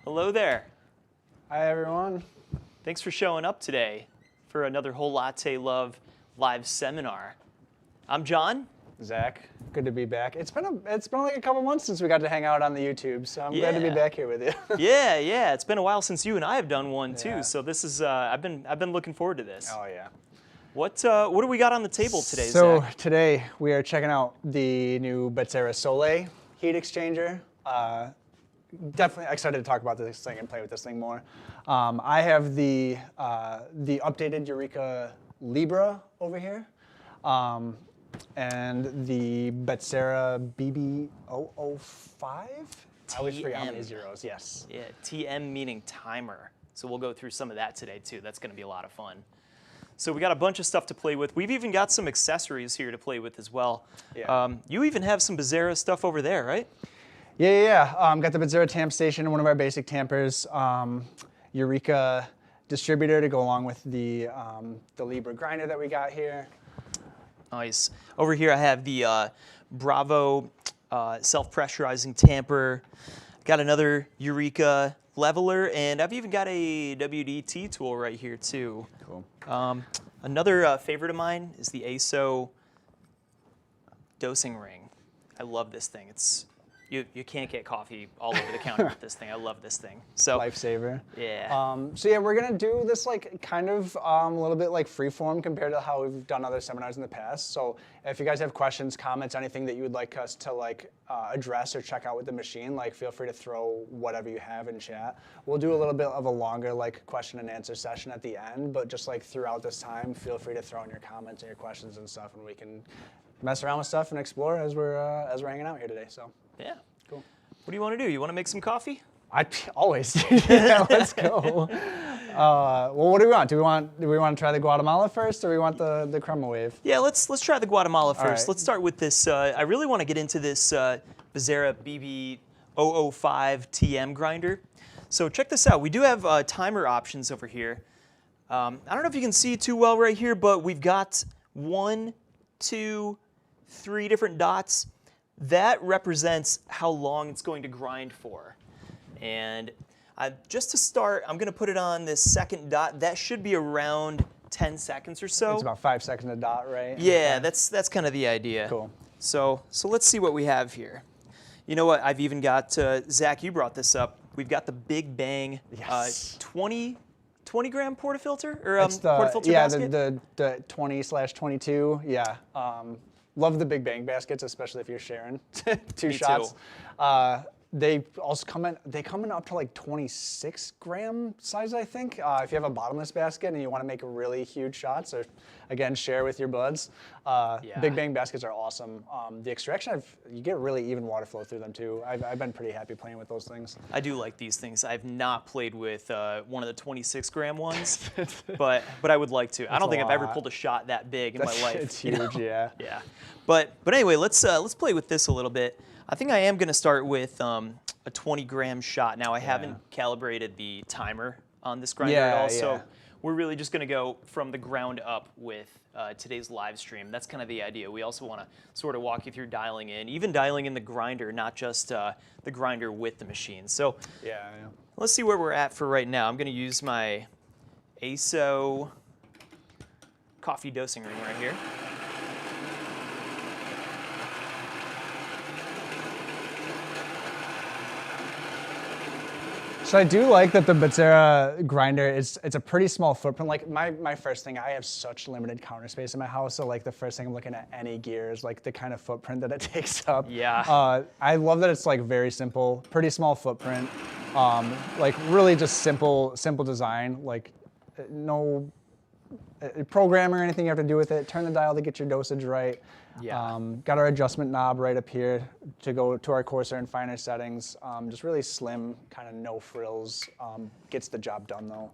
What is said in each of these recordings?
Hello there. Hi, everyone. Thanks for showing up today for another Whole Latte Love live seminar. I'm John. Zach, good to be back. It's been like a couple months since we got to hang out on the YouTube, so I'm glad to be back here with you. yeah. It's been a while since you and I have done one too, Yeah. so this is I've been looking forward to this. Oh yeah. What do we got on the table today, So Zach? today we are checking out the new Bezzera Sole heat exchanger. Definitely excited to talk about this thing and play with this thing more. I have the updated Eureka Libra over here. And the Bezzera BB005? I always forget how many zeros, yes. Yeah, TM meaning timer. So we'll go through some of that today too. That's going to be a lot of fun. So we got a bunch of stuff to play with. We've even got some accessories here to play with as well. Yeah. You even have some Bezzera stuff over there, right? Yeah. Got the Bezzera tamp station, one of our basic tampers. Eureka distributor to go along with the Libra grinder that we got here. Nice. Over here I have the Bravo self-pressurizing tamper. Got another Eureka leveler, and I've even got a WDT tool right here too. Cool. Another favorite of mine is the ASO dosing ring. I love this thing. You can't get coffee all over the counter with this thing. I love this thing. So Lifesaver. Yeah. So yeah, we're gonna do this like kind of a little bit like freeform compared to how we've done other seminars in the past. So if you guys have questions, comments, anything that you would like us to like address or check out with the machine, like feel free to throw whatever you have in chat. We'll do a little bit of a longer like question and answer session at the end, but just like throughout this time, feel free to throw in your comments and your questions and stuff, and we can mess around with stuff and explore as we're hanging out here today. So. Yeah. Cool. What do you want to do? You want to make some coffee? I always. Yeah, let's go. Well, what do we want? Do we want to try the Guatemala first, or we want the Crema Wave? Yeah, let's try the Guatemala first. right. Let's start with this. I really want to get into this Bezzera BB005 TM grinder. So check this out. We do have timer options over here. I don't know if you can see too well right here, but we've got 1, 2, 3 different dots. That represents how long it's going to grind for. And just to start, I'm going to put it on this second dot. That should be around 10 seconds or so. It's about 5 seconds a dot, right? Yeah, that's kind of the idea. Cool. So let's see what we have here. You know what? I've even got, Zach, you brought this up. We've got the Big Bang Yes. 20 gram portafilter? Or It's the, portafilter yeah, basket? the 20/22. Yeah. Love the Big Bang baskets, especially if you're sharing two Me shots. too. They also come in up to like 26 gram size, I think. If you have a bottomless basket and you want to make really huge shots, or again share with your buds, Big Bang baskets are awesome. The extraction, you get really even water flow through them too. I've been pretty happy playing with those things. I do like these things. I've not played with one of the 26 gram ones, but I would like to. I don't think I've ever pulled a shot that big in my life. It's huge, yeah. Yeah. But anyway, let's play with this a little bit. I think I am going to start with a 20 gram shot. Now I haven't calibrated the timer on this grinder at all, so we're really just going to go from the ground up with today's live stream. That's kind of the idea. We also want to sort of walk you through dialing in, even dialing in the grinder, not just the grinder with the machine. So let's see where we're at for right now. I'm going to use my ASO coffee dosing ring right here. So I do like that the Bezzera grinder it's a pretty small footprint. Like my first thing, I have such limited counter space in my house, so like the first thing I'm looking at any gear is like the kind of footprint that it takes up. Yeah. I love that it's like very simple, pretty small footprint, like really just simple design, like no program or anything you have to do with it. Turn the dial to get your dosage right. Yeah. Got our adjustment knob right up here to go to our coarser and finer settings. Just really slim, kind of no frills. Gets the job done though.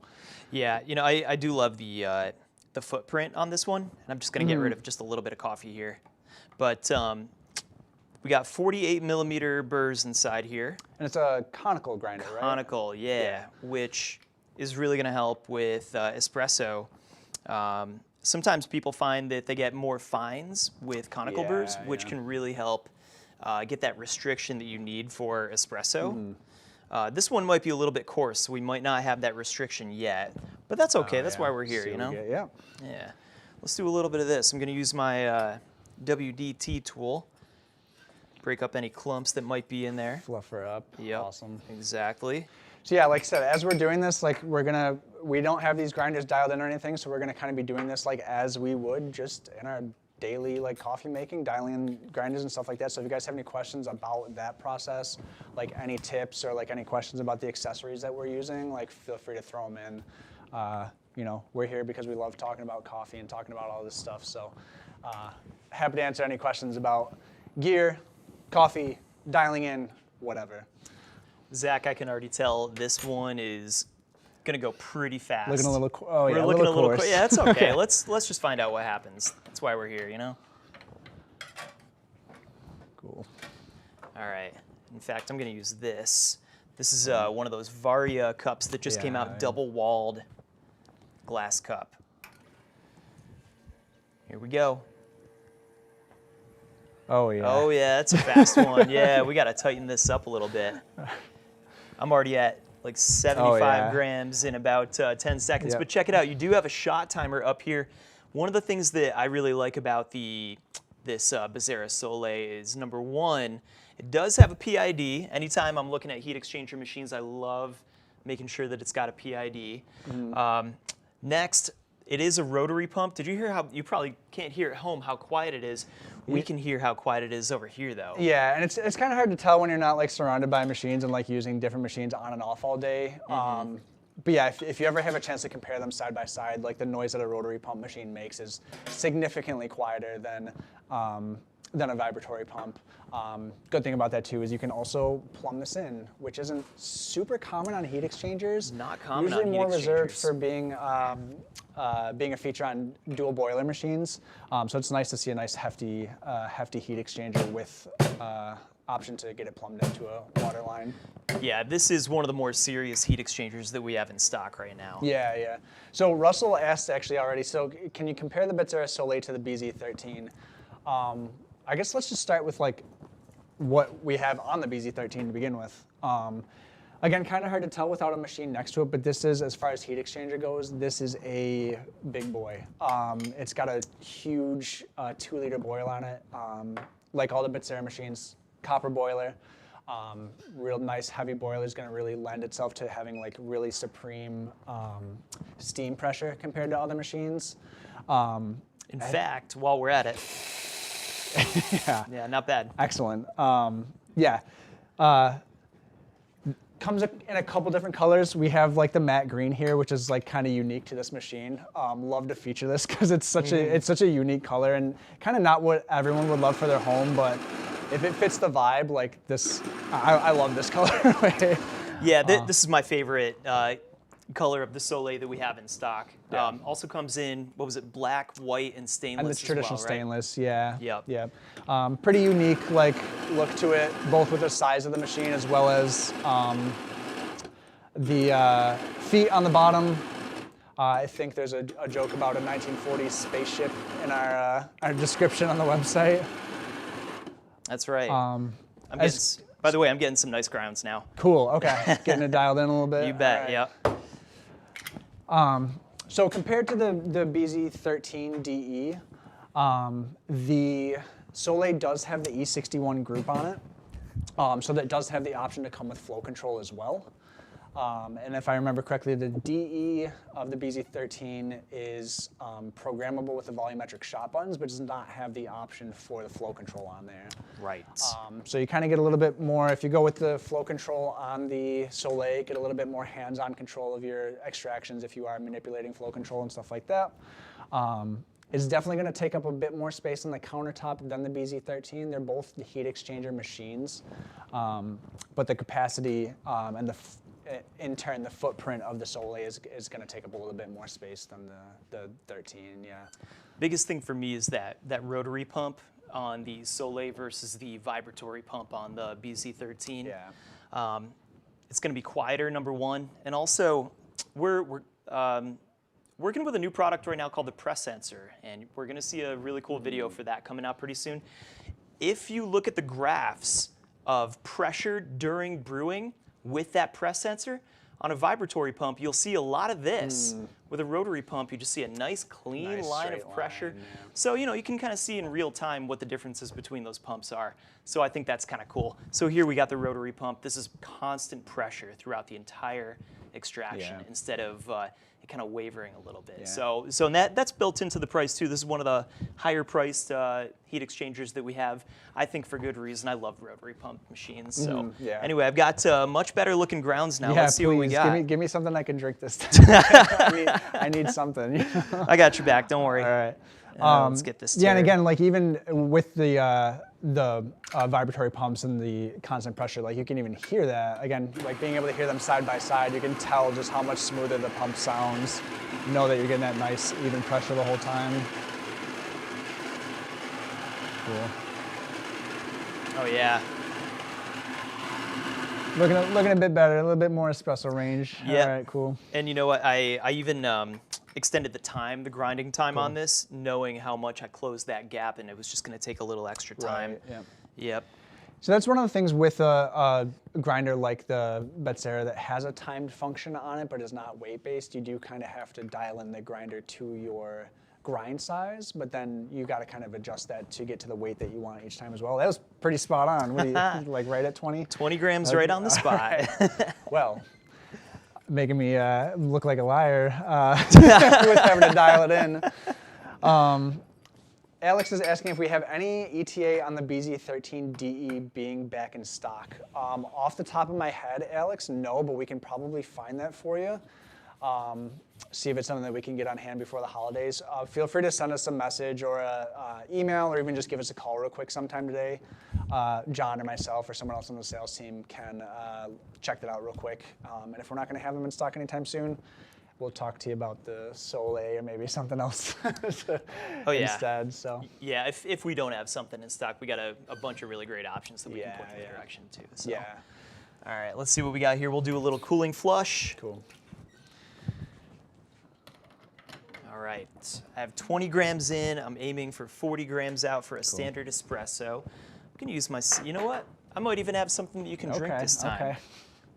Yeah, you know, I do love the footprint on this one, and I'm just going to get rid of just a little bit of coffee here. But we got 48 millimeter burrs inside here. And it's a conical grinder, right? Conical, yeah, which is really going to help with espresso. Sometimes people find that they get more fines with conical burrs, which can really help get that restriction that you need for espresso. This one might be a little bit coarse, so we might not have that restriction yet, but that's okay. That's why we're here, you know? Yeah. Yeah. Let's do a little bit of this. I'm going to use my WDT tool. Break up any clumps that might be in there. Fluff her up. Yep. Awesome. Exactly. So yeah, like I said, as we're doing this, like we don't have these grinders dialed in or anything, so we're gonna kind of be doing this like as we would just in our daily like coffee making, dialing in grinders and stuff like that. So if you guys have any questions about that process, like any tips or like any questions about the accessories that we're using, like feel free to throw them in. You know, we're here because we love talking about coffee and talking about all this stuff. So happy to answer any questions about gear, coffee, dialing in, whatever. Zach, I can already tell this one is gonna go pretty fast. Looking a little, we're looking a little coarse. Yeah, that's okay. Let's just find out what happens. That's why we're here, you know. Cool. All right. In fact, I'm gonna use this. This is one of those Varia cups that just came out, double-walled glass cup. Here we go. Oh yeah. Oh yeah, that's a fast one. Yeah, we gotta tighten this up a little bit. I'm already at like 75 grams in about 10 seconds, but check it out. You do have a shot timer up here. One of the things that I really like about this Bezzera Sole is, number one, it does have a PID. Anytime I'm looking at heat exchanger machines, I love making sure that it's got a PID. Next, it is a rotary pump. Did you hear how, you probably can't hear at home how quiet it is. We can hear how quiet it is over here though. Yeah, and it's kind of hard to tell when you're not like surrounded by machines and like using different machines on and off all day. But yeah, if you ever have a chance to compare them side by side, like the noise that a rotary pump machine makes is significantly quieter than a vibratory pump. Good thing about that too is you can also plumb this in, which isn't super common on heat exchangers. Not common. Usually on more heat reserved for being a feature on dual boiler machines. So it's nice to see a nice hefty heat exchanger with option to get it plumbed into a water line. Yeah, this is one of the more serious heat exchangers that we have in stock right now. Yeah, yeah. So Russell asked actually already, so can you compare the Bezzera Sole to the BZ13? I guess let's just start with like what we have on the BZ13 to begin with. Again, kind of hard to tell without a machine next to it, but this is, as far as heat exchanger goes, this is a big boy. It's got a huge 2-liter boil on it, like all the Bezzera machines, copper boiler. Real nice heavy boiler is going to really lend itself to having like really supreme steam pressure compared to other machines. In fact, while we're at it, yeah, not bad. Excellent. Yeah. Comes in a couple different colors. We have like the matte green here, which is like kind of unique to this machine. Love to feature this because it's such a unique color and kind of not what everyone would love for their home, but if it fits the vibe, like this, I love this color. Yeah, this is my favorite color of the Sole that we have in stock. Yeah. Also comes in, what was it, black, white, and stainless. And it's traditional stainless, right? Yeah. Yep. Pretty unique like look to it, both with the size of the machine as well as the feet on the bottom. I think there's a joke about a 1940s spaceship in our description on the website. That's right. By the way, I'm getting some nice grounds now. Cool, okay. Getting it dialed in a little bit. You bet, right. Yep. So compared to the BZ13 DE, the Sole does have the E61 group on it. So that does have the option to come with flow control as well. And if I remember correctly, the DE of the BZ13 is programmable with the volumetric shot buttons, but does not have the option for the flow control on there. Right. So you kind of get a little bit more, if you go with the flow control on the Sole, get a little bit more hands-on control of your extractions if you are manipulating flow control and stuff like that. It's definitely going to take up a bit more space on the countertop than the BZ13. They're both the heat exchanger machines, but the capacity and in turn, the footprint of the Sole is going to take up a little bit more space than the 13, yeah. Biggest thing for me is that rotary pump on the Sole versus the vibratory pump on the BZ13. Yeah. It's going to be quieter, number one, and also we're working with a new product right now called the Press Sensor, and we're going to see a really cool video for that coming out pretty soon. If you look at the graphs of pressure during brewing, with that press sensor. On a vibratory pump, you'll see a lot of this. With a rotary pump, you just see a nice clean line of pressure. So, you know, you can kind of see in real time what the differences between those pumps are. So I think that's kind of cool. So here we got the rotary pump. This is constant pressure throughout the entire extraction instead of it kind of wavering a little bit. So that's built into the price too. This is one of the higher priced heat exchangers that we have. I think for good reason. I love rotary pump machines. So anyway, I've got much better looking grounds now. Let's see what we got. Give me something I can drink this time. I need something. I got your back. Don't worry. All right. Let's get this. Yeah, and again, like even with the vibratory pumps and the constant pressure, like you can even hear that. Again, like being able to hear them side by side, you can tell just how much smoother the pump sounds. You know that you're getting that nice even pressure the whole time. Cool. Oh yeah. Looking a bit better, a little bit more espresso range. Yeah. All right, cool. And you know what? I even extended the grinding time on this, knowing how much I closed that gap, and it was just going to take a little extra time. Right, yeah. Yep. So that's one of the things with a grinder like the Bezzera that has a timed function on it, but is not weight-based. You do kind of have to dial in the grinder to your grind size, but then you got to kind of adjust that to get to the weight that you want each time as well. That was pretty spot on. What do you, like right at 20? 20 grams right on the spot. Right. Well, making me look like a liar with having to dial it in. Alex is asking if we have any ETA on the BZ13DE being back in stock. Off the top of my head, Alex, no, but we can probably find that for you. See if it's something that we can get on hand before the holidays. Feel free to send us a message or an email, or even just give us a call real quick sometime today. John or myself or someone else on the sales team can check that out real quick. And if we're not going to have them in stock anytime soon, we'll talk to you about the Sole or maybe something else instead. So yeah, if we don't have something in stock, we got a bunch of really great options that we can point in the direction too. So. Yeah. All right, let's see what we got here. We'll do a little cooling flush. Cool. All right, I have 20 grams in. I'm aiming for 40 grams out for a standard espresso. I'm gonna use my, you know what? I might even have something that you can drink this time. Okay.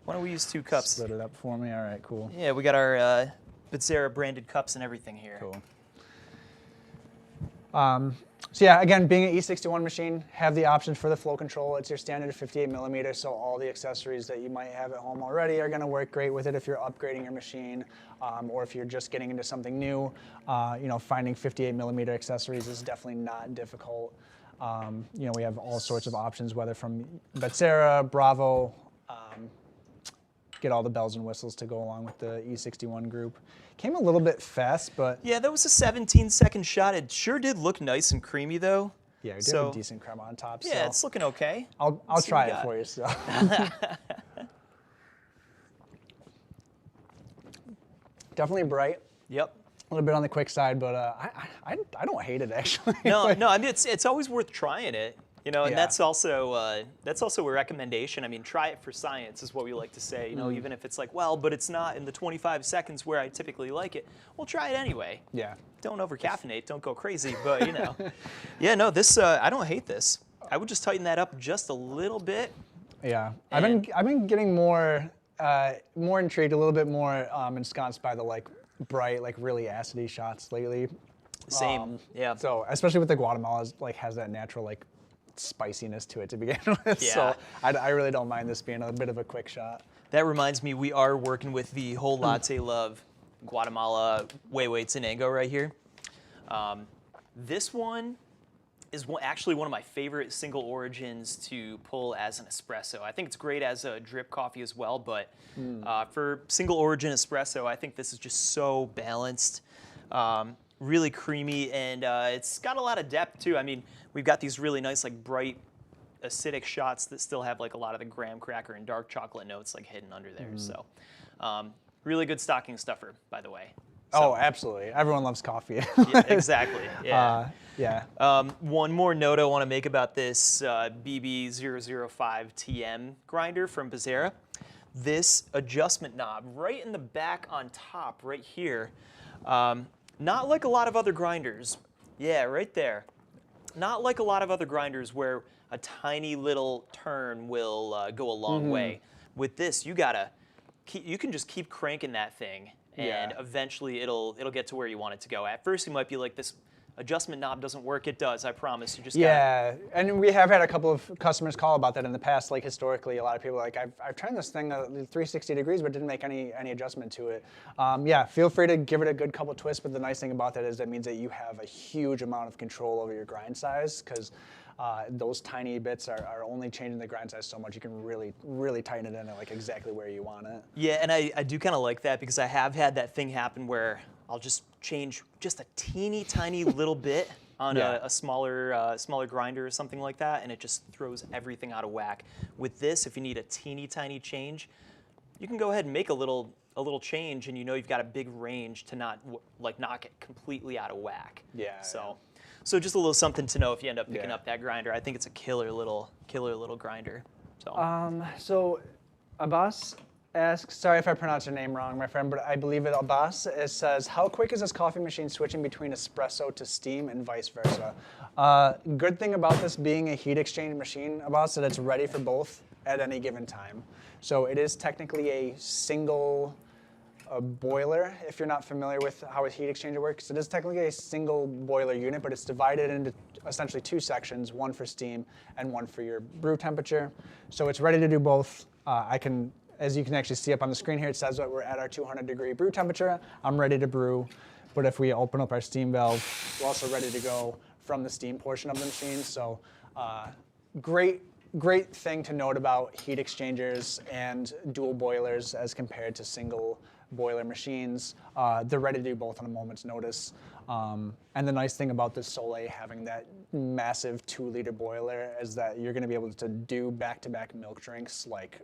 Why don't we use 2 cups? Split it up for me. All right, cool. Yeah, we got our Bezzera branded cups and everything here. Cool. So yeah, again, being an E61 machine, have the option for the flow control. It's your standard 58 millimeter, so all the accessories that you might have at home already are gonna work great with it if you're upgrading your machine, or if you're just getting into something new. You know, finding 58 millimeter accessories is definitely not difficult. You know, we have all sorts of options, whether from Bezzera, Bravo, get all the bells and whistles to go along with the E61 group. Came a little bit fast, but... Yeah, that was a 17-second shot. It sure did look nice and creamy, though. Yeah, we did have a decent crema on top. Yeah, so it's looking okay. I'll try it for you. So. Definitely bright. Yep. A little bit on the quick side, but I don't hate it actually. No, I mean it's always worth trying it. You know, and that's also a recommendation. I mean, try it for science is what we like to say. You know, even if it's like, well, but it's not in the 25 seconds where I typically like it. Well, try it anyway. Yeah. Don't over caffeinate. Don't go crazy. But you know, yeah, no, this I don't hate this. I would just tighten that up just a little bit. Yeah, I've been getting more intrigued, a little bit more ensconced by the like bright, like really acidy shots lately. Same. Yeah. So especially with the Guatemala, like has that natural like spiciness to it to begin with. Yeah. So I really don't mind this being a bit of a quick shot. That reminds me, we are working with the Whole Latte Love Guatemala Weiwei Tsinango right here. This one is actually one of my favorite single origins to pull as an espresso. I think it's great as a drip coffee as well, but for single origin espresso, I think this is just so balanced. Really creamy, and it's got a lot of depth too. I mean, we've got these really nice, like bright, acidic shots that still have like a lot of the graham cracker and dark chocolate notes like hidden under there. So, really good stocking stuffer, by the way. So, oh, absolutely. Everyone loves coffee. Yeah, exactly. Yeah. Yeah. One more note I want to make about this BB005 TM grinder from Bezzera. This adjustment knob right in the back on top, right here. Not like a lot of other grinders. Yeah, right there. Not like a lot of other grinders where a tiny little turn will go a long way. With this, you can just keep cranking that thing, and eventually it'll get to where you want it to go. At first, you might be like, this adjustment knob doesn't work. It does, I promise. You just and we have had a couple of customers call about that in the past. Like historically, a lot of people are like, I've turned this thing 360 degrees, but didn't make any adjustment to it. Feel free to give it a good couple twists. But the nice thing about that is that means that you have a huge amount of control over your grind size, because those tiny bits are only changing the grind size so much. You can really tighten it in at like exactly where you want it. Yeah, and I do kind of like that, because I have had that thing happen where I'll just change just a teeny tiny little bit on a smaller grinder or something like that, and it just throws everything out of whack. With this, if you need a teeny tiny change, you can go ahead and make a little change, and you know you've got a big range to not like knock it completely out of whack. Yeah. So just a little something to know if you end up picking up that grinder. I think it's a killer little grinder. So Abbas asks, sorry if I pronounced your name wrong, my friend, but I believe it Abbas. It says, how quick is this coffee machine switching between espresso to steam and vice versa? Good thing about this being a heat exchange machine, Abbas, that it's ready for both at any given time. So it is technically a single boiler, if you're not familiar with how a heat exchanger works. It is technically a single boiler unit, but it's divided into essentially two sections, one for steam and one for your brew temperature. So it's ready to do both. As you can actually see up on the screen here, it says that we're at our 200-degree brew temperature. I'm ready to brew, but if we open up our steam valve, we're also ready to go from the steam portion of the machine. So great thing to note about heat exchangers and dual boilers as compared to single boiler machines. They're ready to do both on a moment's notice. And the nice thing about this Sole having that massive 2-liter boiler is that you're going to be able to do back-to-back milk drinks. Like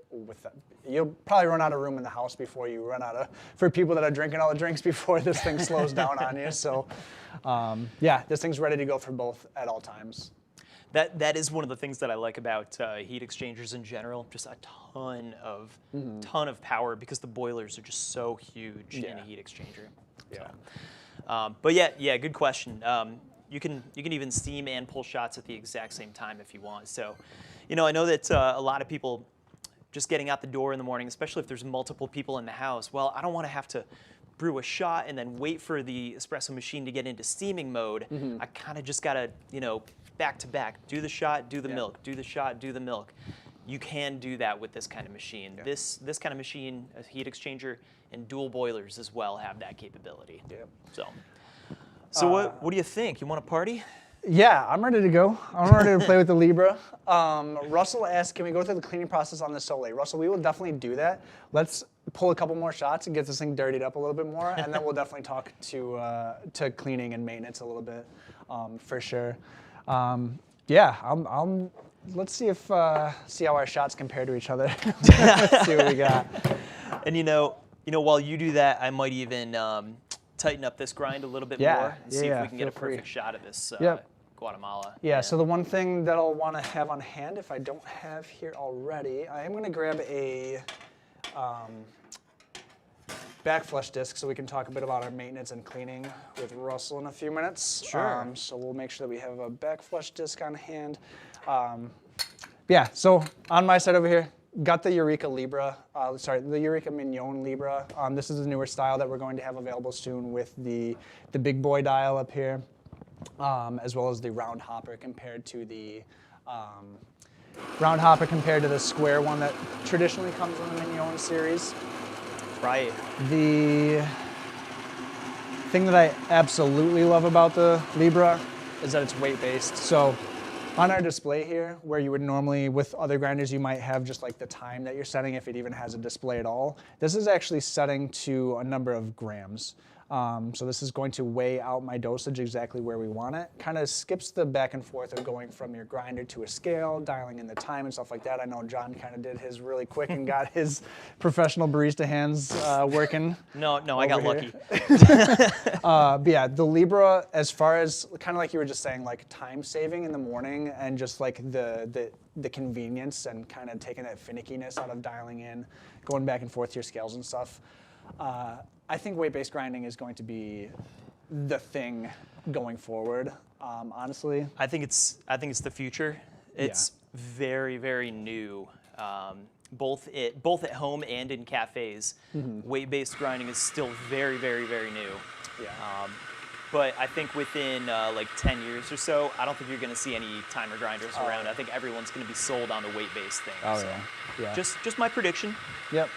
you'll probably run out of room in the house before you run out of, for people that are drinking all the drinks before this thing slows down on you. So this thing's ready to go for both at all times. That is one of the things that I like about heat exchangers in general. Just a ton of power, because the boilers are just so huge in a heat exchanger. Yeah. So, but yeah, good question. You can even steam and pull shots at the exact same time if you want. So, I know that a lot of people just getting out the door in the morning, especially if there's multiple people in the house. Well, I don't want to have to brew a shot and then wait for the espresso machine to get into steaming mode. I kind of just gotta, back to back, do the shot, do the milk, do the shot, do the milk. You can do that with this kind of machine. Yeah. This kind of machine, a heat exchanger, and dual boilers as well have that capability. Yeah. So what do you think? You want to party? Yeah, I'm ready to go. I'm ready to play with the Libra. Russell asked, can we go through the cleaning process on the Sole? Russell, we will definitely do that. Let's pull a couple more shots and get this thing dirtied up a little bit more, and then we'll definitely talk to cleaning and maintenance a little bit, for sure. Let's see how our shots compare to each other. Let's see what we got. And while you do that, I might even tighten up this grind a little bit more and see if we can get a perfect shot of this Guatemala. Yeah, so the one thing that I'll want to have on hand, if I don't have here already, I am going to grab a back flush disc so we can talk a bit about our maintenance and cleaning with Russell in a few minutes. Sure. So we'll make sure that we have a back flush disc on hand. So on my side over here, got the Eureka Libra, the Eureka Mignon Libra. This is a newer style that we're going to have available soon with the big boy dial up here, as well as the round hopper compared to the square one that traditionally comes in the Mignon series. Right. The thing that I absolutely love about the Libra is that it's weight-based. So on our display here, where you would normally, with other grinders, you might have just like the time that you're setting, if it even has a display at all. This is actually setting to a number of grams. So this is going to weigh out my dosage exactly where we want it. Kind of skips the back and forth of going from your grinder to a scale, dialing in the time and stuff like that. I know John kind of did his really quick and got his professional barista hands working. No, I got lucky. But yeah, the Libra, as far as kind of like you were just saying, like time saving in the morning and just like the convenience and kind of taking that finickiness out of dialing in, going back and forth to your scales and stuff. I think weight-based grinding is going to be the thing going forward. Honestly, I think it's the future. It's very, very new. both at home and in cafes. Weight-based grinding is still very, very, very new. Yeah. But I think within like 10 years or so, I don't think you're going to see any timer grinders around. I think everyone's going to be sold on the weight-based thing. Oh, so yeah. Just my prediction. Yep.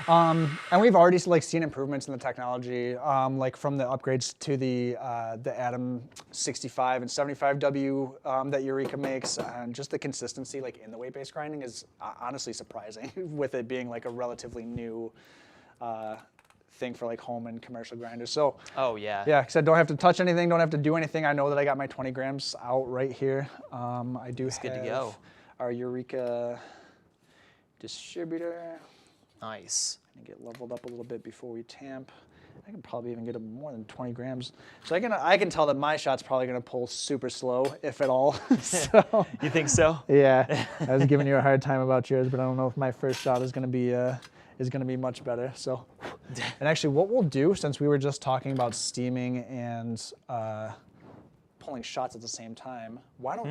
And we've already like seen improvements in the technology, like from the upgrades to the Atom 65 and 75W that Eureka makes, and just the consistency like in the weight-based grinding is honestly surprising with it being like a relatively new thing for like home and commercial grinders. So yeah, because I don't have to touch anything, don't have to do anything. I know that I got my 20 grams out right here. I do have good to go. Our Eureka distributor. Nice. And get leveled up a little bit before we tamp. I can probably even get more than 20 grams. So I can tell that my shot's probably gonna pull super slow, if at all. So, you think so? Yeah. I was giving you a hard time about yours, but I don't know if my first shot is gonna be much better. So, and actually, what we'll do, since we were just talking about steaming and pulling shots at the same time, why don't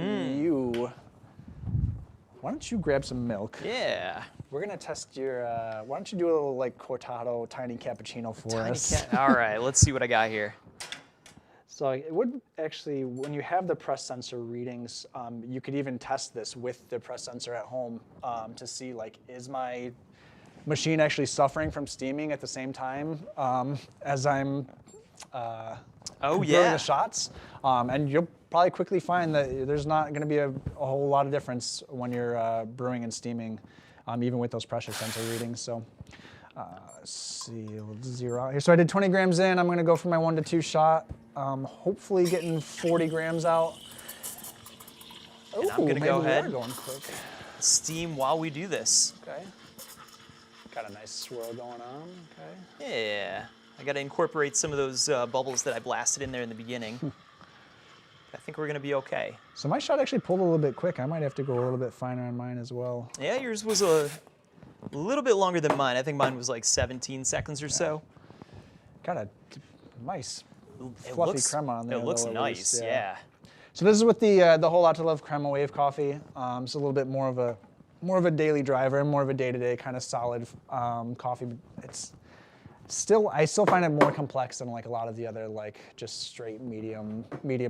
you grab some milk? Yeah. We're gonna test your. Why don't you do a little like cortado tiny cappuccino for us? All right, let's see what I got here. So it would actually, when you have the press sensor readings, you could even test this with the press sensor at home to see like, is my machine actually suffering from steaming at the same time as I'm brewing the shots? And you'll probably quickly find that there's not going to be a whole lot of difference when you're brewing and steaming, even with those pressure sensor readings. So let's see, let's zero out here. So I did 20 grams in. I'm going to go for my 1 to 2 shot. Hopefully getting 40 grams out. And I'm going to go ahead going quick. Steam while we do this. Okay. Got a nice swirl going on. Okay. Yeah. I got to incorporate some of those bubbles that I blasted in there in the beginning. I think we're going to be okay. So my shot actually pulled a little bit quick. I might have to go a little bit finer on mine as well. Yeah, yours was a little bit longer than mine. I think mine was like 17 seconds or so. Got a nice fluffy crema on there. It looks nice, yeah. So this is with the Whole Lot to Love Crema Wave coffee. It's a little bit more of a daily driver, more of a day-to-day kind of solid coffee. I still find it more complex than like a lot of the other like just straight medium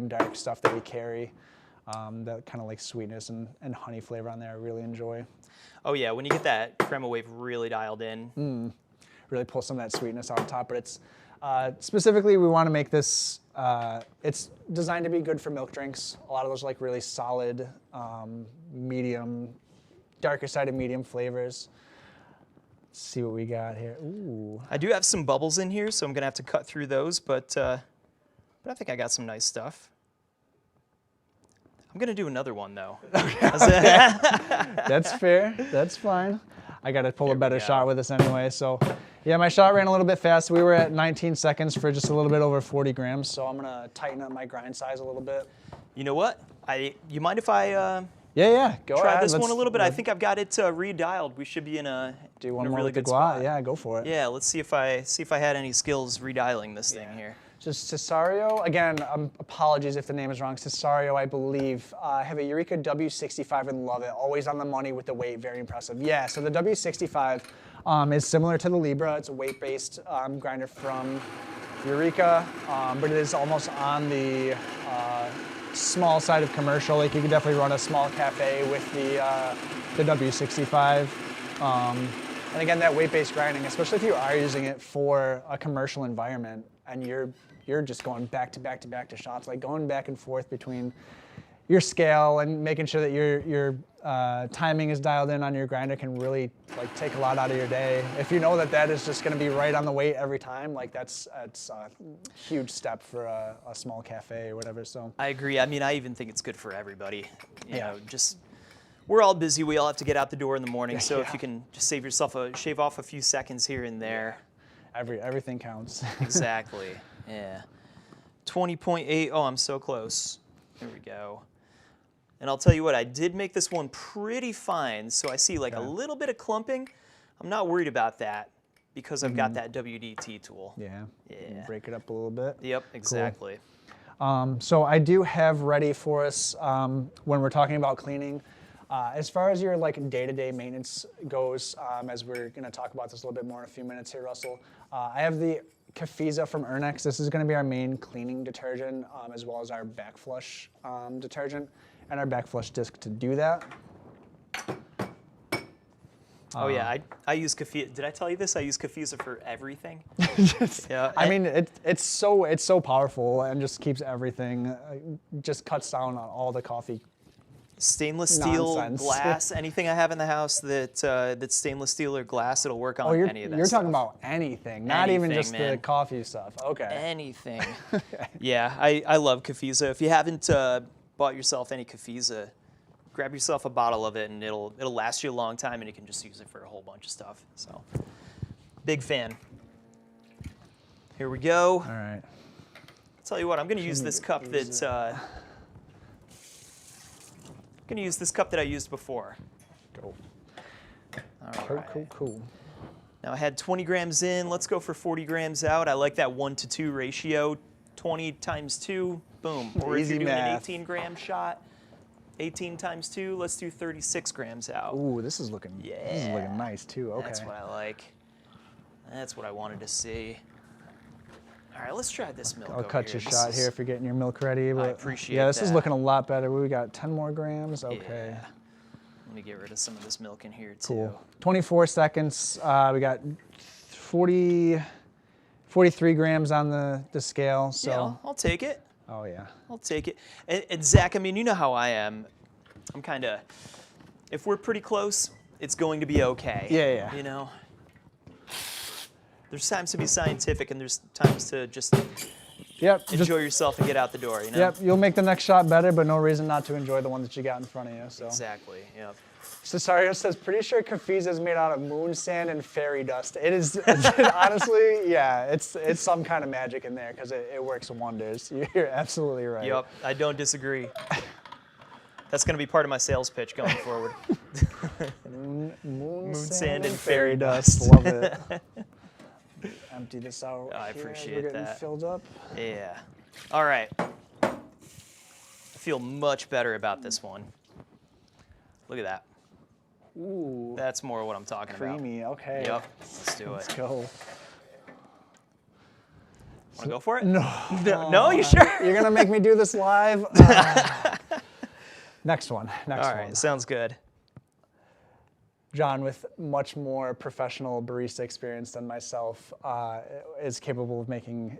dark stuff that we carry. That kind of like sweetness and honey flavor on there I really enjoy. Oh yeah, when you get that crema wave really dialed in. Really pull some of that sweetness on top, but it's specifically we want to make this, it's designed to be good for milk drinks. A lot of those like really solid, medium, darker side of medium flavors. Let's see what we got here. Ooh. I do have some bubbles in here, so I'm gonna have to cut through those, but I think I got some nice stuff. I'm gonna do another one though. That's fair. That's fine. I gotta pull a better shot with this anyway. So, yeah, my shot ran a little bit fast. We were at 19 seconds for just a little bit over 40 grams. So I'm gonna tighten up my grind size a little bit. You know what? You mind if I? Yeah. Go try ahead. this one a little bit. I think I've got it redialed. We should be in a do one in a more really with the good spot. Yeah, go for it. Yeah, let's see if I had any skills redialing this thing here. Just Cesario, again, apologies if the name is wrong. Cesario, I believe, have a Eureka W65 and love it. Always on the money with the weight, very impressive. Yeah, so the W65 is similar to the Libra. It's a weight-based grinder from Eureka, but it is almost on the small side of commercial. Like you could definitely run a small cafe with the W65. And again, that weight-based grinding, especially if you are using it for a commercial environment and you're just going back to back to back to shots, like going back and forth between your scale and making sure that your timing is dialed in on your grinder can really like take a lot out of your day. If you know that is just going to be right on the weight every time, like that's a huge step for a small cafe or whatever. So I agree. I mean, I even think it's good for everybody. You know, just we're all busy. We all have to get out the door in the morning. So if you can just shave off a few seconds here and there. Everything counts. Exactly. Yeah. 20.8. Oh, I'm so close. There we go. And I'll tell you what, I did make this one pretty fine. So I see like a little bit of clumping. I'm not worried about that because I've got that WDT tool. Yeah. Break it up a little bit. Yep, exactly. Cool. So I do have ready for us when we're talking about cleaning. As far as your like day-to-day maintenance goes, as we're going to talk about this a little bit more in a few minutes here, Russell, I have the Cafiza from Ernex. This is going to be our main cleaning detergent, as well as our back flush detergent and our back flush disc to do that. Oh yeah, I use Cafiza. Did I tell you this? I use Cafiza for everything. Yeah. I mean, it's so powerful and just keeps everything, just cuts down on all the coffee. Stainless steel, Nonsense. glass, anything I have in the house that's stainless steel or glass, it'll work on any of that You're stuff. talking about anything, not even Anything, just man. the coffee stuff. Okay. Anything. Yeah, I love Cafiza. If you haven't bought yourself any Cafiza, grab yourself a bottle of it, and it'll last you a long time, and you can just use it for a whole bunch of stuff. So, big fan. Here we go. All right. I'll tell you what, I'm going to use this cup that I used before. Go. All Cool, right. cool. Now I had 20 grams in. Let's go for 40 grams out. I like that 1-to-2 ratio. 20 times 2, boom. Or if Easy you're doing an math. 18-gram shot, 18 times 2, let's do 36 grams out. Ooh, this is looking nice too. Okay. That's what I like. That's what I wanted to see. All right, let's try this milk. I'll over cut you a here. shot here if you're getting your milk ready. But appreciate yeah, this is that. looking a lot better. We got 10 more grams. Okay. Yeah. Let me get rid of some of this milk in here too. Cool. 24 seconds. We got 43 grams on the scale. So. Yeah, I'll take it. Oh yeah. I'll take it. And Zach, I mean, you know how I am. I'm kind of, if we're pretty close, it's going to be okay. Yeah, yeah. You know? There's times to be scientific, and there's times to just Yep. enjoy yourself and get out the door, you know? Yep. You'll make the next shot better, but no reason not to enjoy the one that you got in front of you. So. Exactly, yep. Cesario says, pretty sure Cafiza is made out of moon sand and fairy dust. It is, honestly, yeah, it's some kind of magic in there because it works wonders. You're absolutely right. Yep, I don't disagree. That's going to be part of my sales pitch going forward. Moon sand and fairy fairy dust. Love it. Empty this out. I here as appreciate we're getting that. filled up. Yeah. All right. I feel much better about this one. Look at that. Ooh, That's more what I'm talking about. creamy. Okay. Yep, let's do it. Let's go. Want to go for it? No. No, you sure? You're gonna make me do this live. Next one. Next All one. right, sounds good. John, with much more professional barista experience than myself, is capable of making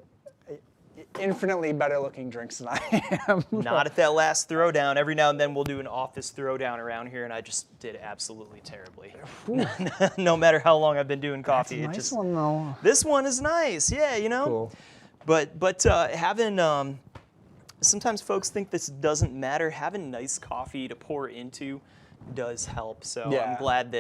infinitely better looking drinks than I am. Not at that last throwdown. Every now and then we'll do an office throwdown around here, and I just did absolutely terribly. No matter how long I've been doing coffee, That's a it nice just one though. this one is nice. Yeah, you know. Cool. But having sometimes folks think this doesn't matter. Having nice coffee to pour into does help. So Yeah. I'm glad we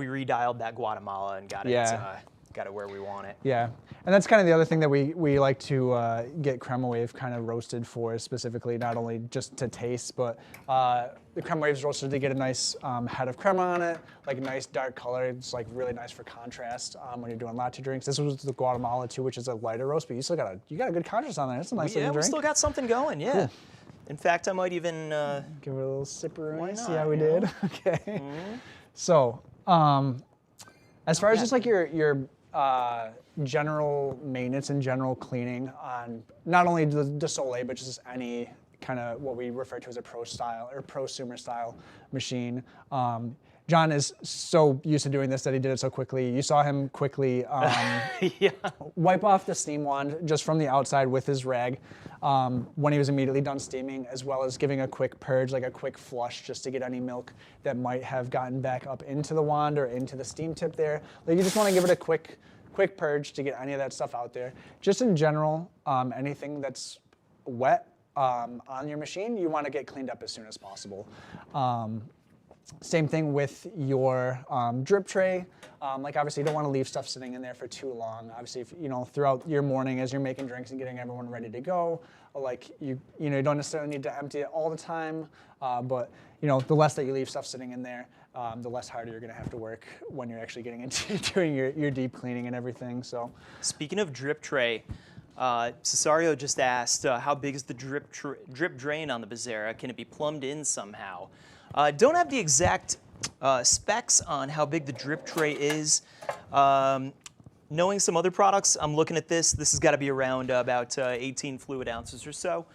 redialed that Guatemala and got it where we want it. Yeah, and that's kind of the other thing that we like to get Crema Wave kind of roasted for specifically, not only just to taste, but the Crema Wave's roasted to get a nice head of crema on it, like a nice dark color. It's like really nice for contrast when you're doing latte drinks. This was the Guatemala too, which is a lighter roast, but you still got a good contrast on there. It's a nice Yeah, looking we drink. still got something going. Yeah. Cool. In fact, I might even. Give it a little sipper Why and see not, how we you know? did. Okay. So, as far as just like your general maintenance and general cleaning on not only the Sole, but just any kind of what we refer to as a pro style or prosumer style machine. John is so used to doing this that he did it so quickly. You saw him quickly Yeah. wipe off the steam wand just from the outside with his rag when he was immediately done steaming, as well as giving a quick purge, like a quick flush, just to get any milk that might have gotten back up into the wand or into the steam tip there. Like you just want to give it a quick purge to get any of that stuff out there. Just in general, anything that's wet on your machine, you want to get cleaned up as soon as possible. Same thing with your drip tray. Like obviously you don't want to leave stuff sitting in there for too long. Obviously, if, throughout your morning as you're making drinks and getting everyone ready to go, like you don't necessarily need to empty it all the time, but the less that you leave stuff sitting in there, the less harder you're going to have to work when you're actually getting into doing your deep cleaning and everything. So, Speaking of drip tray, Cesario just asked, how big is the drip drain on the Bezzera? Can it be plumbed in somehow? Don't have the exact specs on how big the drip tray is. Knowing some other products, I'm looking at this. This has got to be around about 18 fluid ounces or so.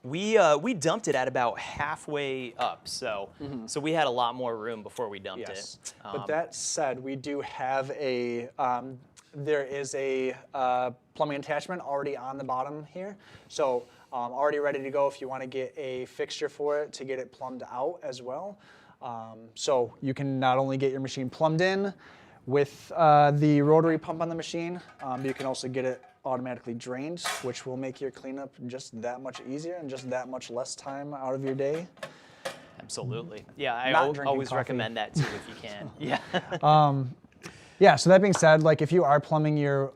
We dumped it at about halfway up, so so we had a lot more room before we dumped it. But that said, we do have a there is a plumbing attachment already on the bottom here, so already ready to go if you want to get a fixture for it to get it plumbed out as well. So you can not only get your machine plumbed in with the rotary pump on the machine, but you can also get it automatically drained, which will make your cleanup just that much easier and just that much less time out of your day. Absolutely. Yeah, I always coffee. recommend that too if you can. Yeah. Yeah, so that being said, like if you are plumbing your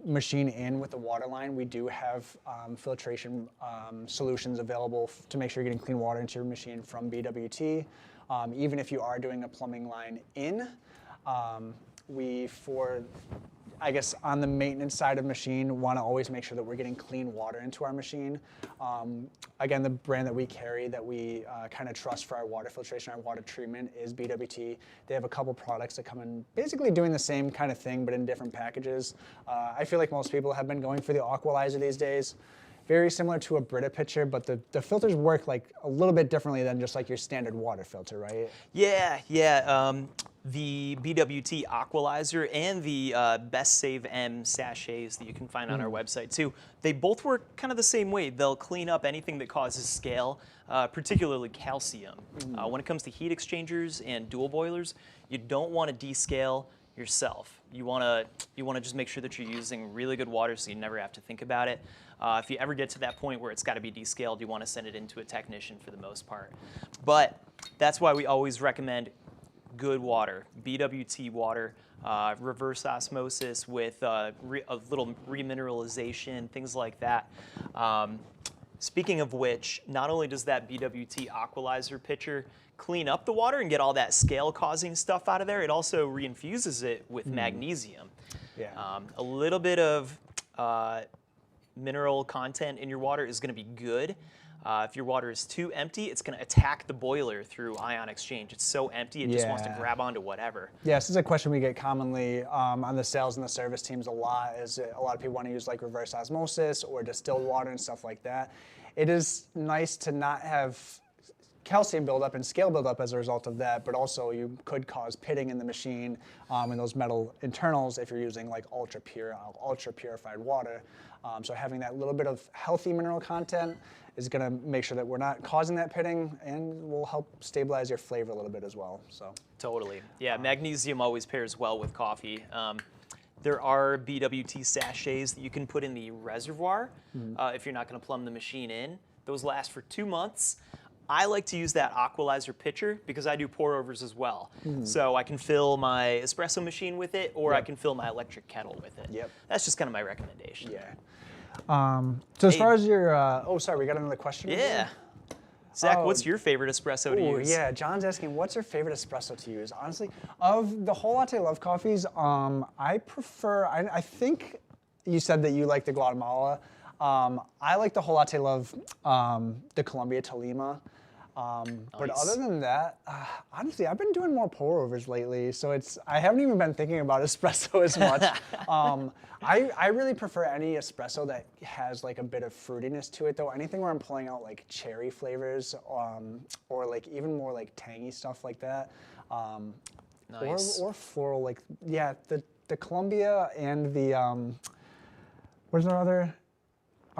machine in with a water line, we do have filtration solutions available to make sure you're getting clean water into your machine from BWT. Even if you are doing a plumbing line in, I guess on the maintenance side of machine, want to always make sure that we're getting clean water into our machine. Again, the brand that we carry that we kind of trust for our water filtration, our water treatment is BWT. They have a couple products that come in basically doing the same kind of thing, but in different packages. I feel like most people have been going for the Aqualizer these days. Very similar to a Brita pitcher, but the filters work like a little bit differently than just like your standard water filter, right? Yeah. The BWT Aqualizer and the Best Save M sachets that you can find on our website too, they both work kind of the same way. They'll clean up anything that causes scale, particularly calcium. When it comes to heat exchangers and dual boilers, you don't want to descale yourself. You want to just make sure that you're using really good water so you never have to think about it. If you ever get to that point where it's got to be descaled, you want to send it into a technician for the most part. But that's why we always recommend good water, BWT water, reverse osmosis with a little remineralization, things like that. Speaking of which, not only does that BWT Aqualizer pitcher clean up the water and get all that scale-causing stuff out of there, it also reinfuses it with magnesium. Yeah. A little bit of mineral content in your water is going to be good. If your water is too empty, it's going to attack the boiler through ion exchange. It's so empty, it just wants to grab onto whatever. Yeah, this is a question we get commonly on the sales and the service teams a lot, is a lot of people want to use like reverse osmosis or distilled water and stuff like that. It is nice to not have calcium buildup and scale buildup as a result of that, but also you could cause pitting in the machine and those metal internals if you're using like ultra purified water. So having that little bit of healthy mineral content is going to make sure that we're not causing that pitting and will help stabilize your flavor a little bit as well. So totally. Yeah, magnesium always pairs well with coffee. There are BWT sachets that you can put in the reservoir if you're not going to plumb the machine in. Those last for 2 months. I like to use that Aqualizer pitcher because I do pour-overs as well. So I can fill my espresso machine with it, or I can fill my electric kettle with it. That's just kind of my recommendation. Yeah. So as far as your, oh, sorry, we got another question. Yeah. Zach, what's your favorite espresso to use? Yeah, John's asking, what's your favorite espresso to use? Honestly, of the whole latte love coffees, I prefer, I think you said that you like the Guatemala. I like the whole latte love, the Colombia Tolima. But other than that, honestly, I've been doing more pour-overs lately, so I haven't even been thinking about espresso as much. I really prefer any espresso that has like a bit of fruitiness to it, though. Anything where I'm pulling out like cherry flavors, or like even more like tangy stuff like that. Nice. Or floral, like, yeah, the Colombia and the, where's our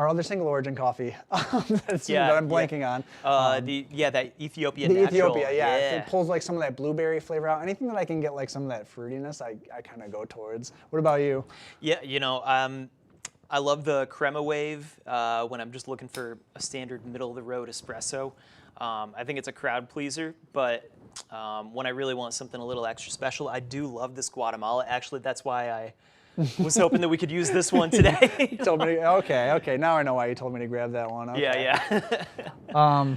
other single origin coffee that I'm blanking on. That Ethiopia natural. Ethiopia, yeah. It pulls like some of that blueberry flavor out. Anything that I can get like some of that fruitiness, I kind of go towards. What about you? Yeah, I love the Crema Wave when I'm just looking for a standard middle-of-the-road espresso. I think it's a crowd pleaser, but when I really want something a little extra special, I do love this Guatemala. Actually, that's why I was hoping that we could use this one today. Told me to, okay. Now I know why you told me to grab that one. Okay. Yeah.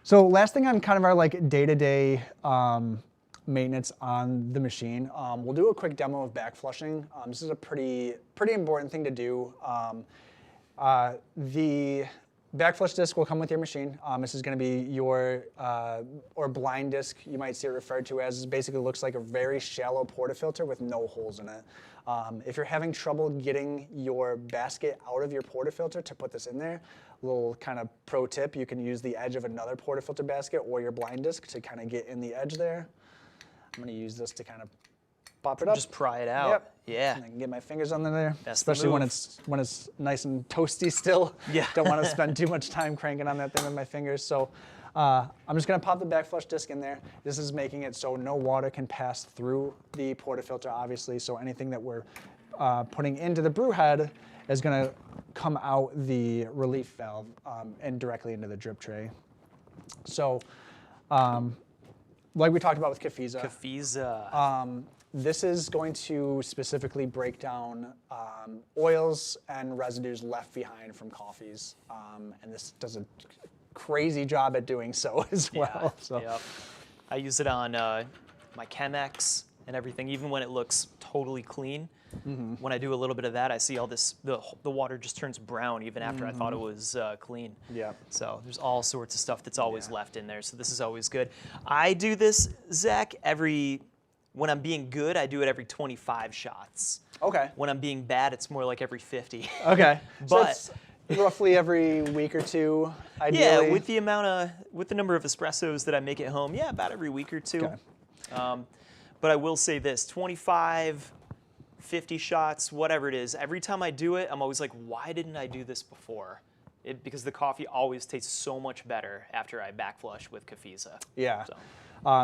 So last thing on kind of our like day-to-day maintenance on the machine, we'll do a quick demo of back flushing. This is a pretty important thing to do. back flush disc will come with your machine. This is going to be your, or blind disc, you might see it referred to as. It basically looks like a very shallow portafilter with no holes in it. If you're having trouble getting your basket out of your portafilter to put this in there, little kind of pro tip, you can use the edge of another portafilter basket or your blind disc to kind of get in the edge there. I'm going to use this to kind of pop it up. Just pry it out. Yep. Yeah. And I can get my fingers under there, That's especially the when move. it's nice and toasty still. Yeah. Don't want to spend too much time cranking on that thing with my fingers. So I'm just going to pop the back flush disc in there. This is making it so no water can pass through the portafilter, obviously. So anything that we're putting into the brew head is going to come out the relief valve and directly into the drip tray. So like we talked about with Kafiza. This is going to specifically break down oils and residues left behind from coffees, and this does a crazy job at doing so as well. Yeah. So. Yep. I use it on my Chemex and everything, even when it looks totally clean. Mm-hmm. When I do a little bit of that, I see all this, the water just turns brown even after I thought it was clean. Yeah. So there's all sorts of stuff that's always left in there, so this is always good. I do this, Zach, when I'm being good, I do it every 25 shots. Okay. When I'm being bad, it's more like every 50. Okay. But so it's roughly every week or two, ideally. yeah, with the number of espressos that I make at home, yeah, about every week or two. Okay. But I will say this, 25, 50 shots, whatever it is, every time I do it, I'm always like, why didn't I do this before? Because the coffee always tastes so much better after I back flush with Kafiza. Yeah. So.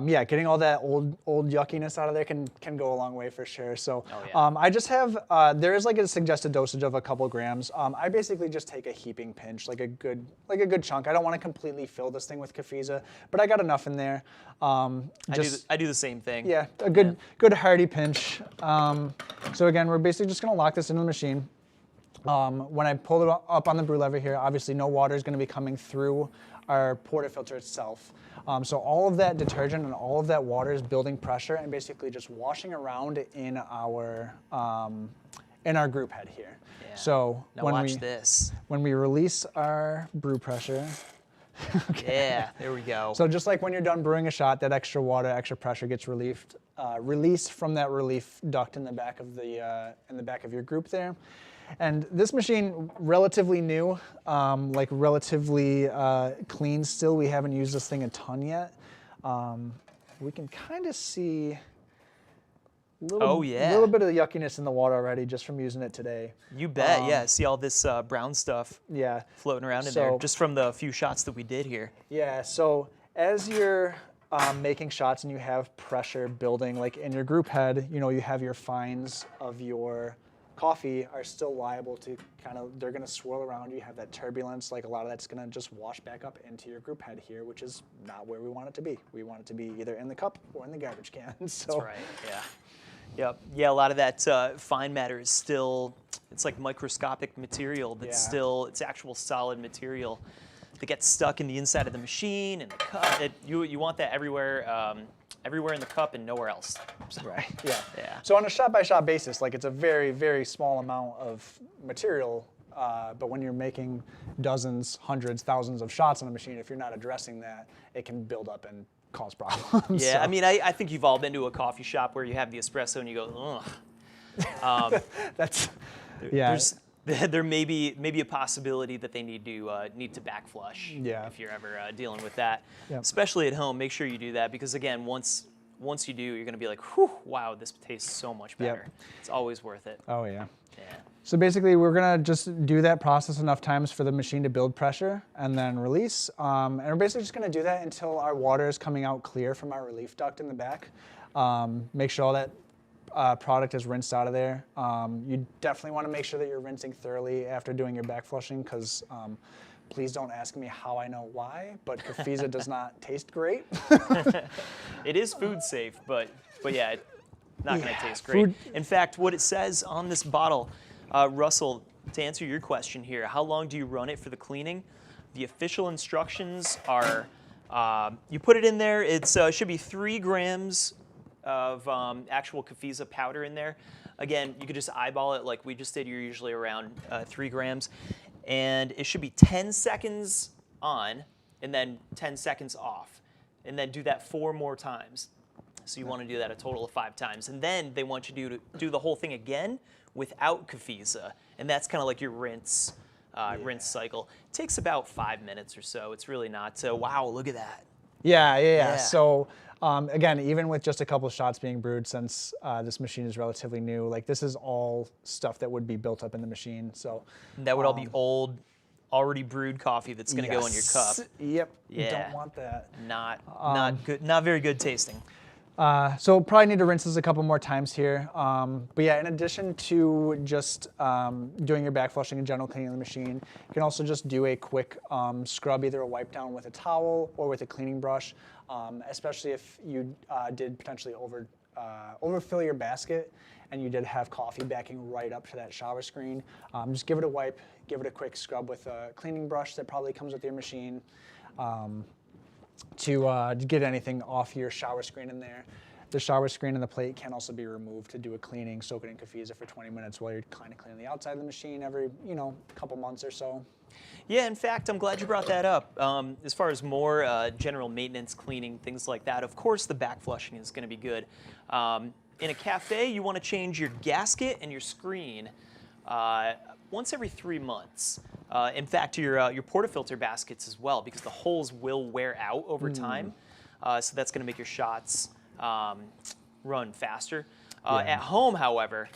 Yeah, getting all that old yuckiness out of there can go a long way for sure. So Oh, yeah. I just have, there is like a suggested dosage of a couple grams. I basically just take a heaping pinch, like a good chunk. I don't want to completely fill this thing with Kafiza, but I got enough in there. I do the same thing. Yeah, a good hearty pinch. So again, we're basically just gonna lock this into the machine. When I pull it up on the brew lever here, obviously no water is gonna be coming through our portafilter itself. So all of that detergent and all of that water is building pressure and basically just washing around in our group head here. Yeah. So now watch this. When we release our brew pressure, okay. Yeah, there we go. So just like when you're done brewing a shot, that extra water, extra pressure gets released from that relief duct in the back of your group there. And this machine, relatively new, like relatively clean still. We haven't used this thing a ton yet. We can kind of see a little bit of the yuckiness in the water already just from using it today. You bet, yeah. See all this brown stuff floating around in there just from the few shots that we did here. Yeah, so as you're making shots and you have pressure building, like in your group head, you have your fines of your coffee are still liable to they're going to swirl around. You have that turbulence, like a lot of that's going to just wash back up into your group head here, which is not where we want it to be. We want it to be either in the cup or in the garbage can. So. That's right, yeah. Yep. Yeah, a lot of that fine matter is still, it's like microscopic material that's still, it's actual solid material that gets stuck in the inside of the machine and the cup. You want that everywhere. Everywhere in the cup and nowhere else. So, right. Yeah. Yeah. So on a shot-by-shot basis, like it's a very, very small amount of material, but when you're making dozens, hundreds, thousands of shots on a machine, if you're not addressing that, it can build up and cause problems. Yeah, so. I mean, I think you've all been to a coffee shop where you have the espresso and you go, ugh. There may be a possibility that they need to back flush. Yeah. If you're ever dealing with that, Yep. Especially at home, make sure you do that because again, once you do, you're gonna be like, whew, wow, this tastes so much better. Yep. It's always worth it. Oh yeah. Yeah. So basically, we're gonna just do that process enough times for the machine to build pressure and then release. And we're basically just gonna do that until our water is coming out clear from our relief duct in the back. Make sure all that product is rinsed out of there. You definitely want to make sure that you're rinsing thoroughly after doing your back flushing because please don't ask me how I know why, but Kafiza does not taste great. It is food safe, but yeah, it's not going to taste great. In fact, what it says on this bottle, Russell, to answer your question here, how long do you run it for the cleaning? The official instructions are, you put it in there, it should be 3 grams of actual Kafiza powder in there. Again, you could just eyeball it like we just did. You're usually around 3 grams. and it should be 10 seconds on and then 10 seconds off, and then do that 4 more times. So you want to do that a total of 5 times, and then they want you to do the whole thing again without kefisa, and that's kind of like your rinse cycle. It takes about 5 minutes or so. It's really not. So wow, look at that. Yeah. So again, even with just a couple of shots being brewed, since this machine is relatively new, like this is all stuff that would be built up in the machine. So that would all be old, already brewed coffee that's going to go in your cup. Yep. Yeah. You don't want that. Not good. Not very good tasting. So probably need to rinse this a couple more times here. But yeah, in addition to just doing your back flushing and general cleaning of the machine, you can also just do a quick scrub, either a wipe down with a towel or with a cleaning brush, especially if you did potentially overfill your basket and you did have coffee backing right up to that shower screen. Just give it a wipe, give it a quick scrub with a cleaning brush that probably comes with your machine. To get anything off your shower screen in there. The shower screen and the plate can also be removed to do a cleaning, soak it in kefisa for 20 minutes while you're kind of cleaning the outside of the machine every, couple months or so. Yeah, in fact, I'm glad you brought that up. As far as more general maintenance, cleaning, things like that, of course the back flushing is going to be good. In a cafe, you want to change your gasket and your screen once every 3 months. In fact, your portafilter baskets as well, because the holes will wear out over time. So that's going to make your shots run faster. At home, however,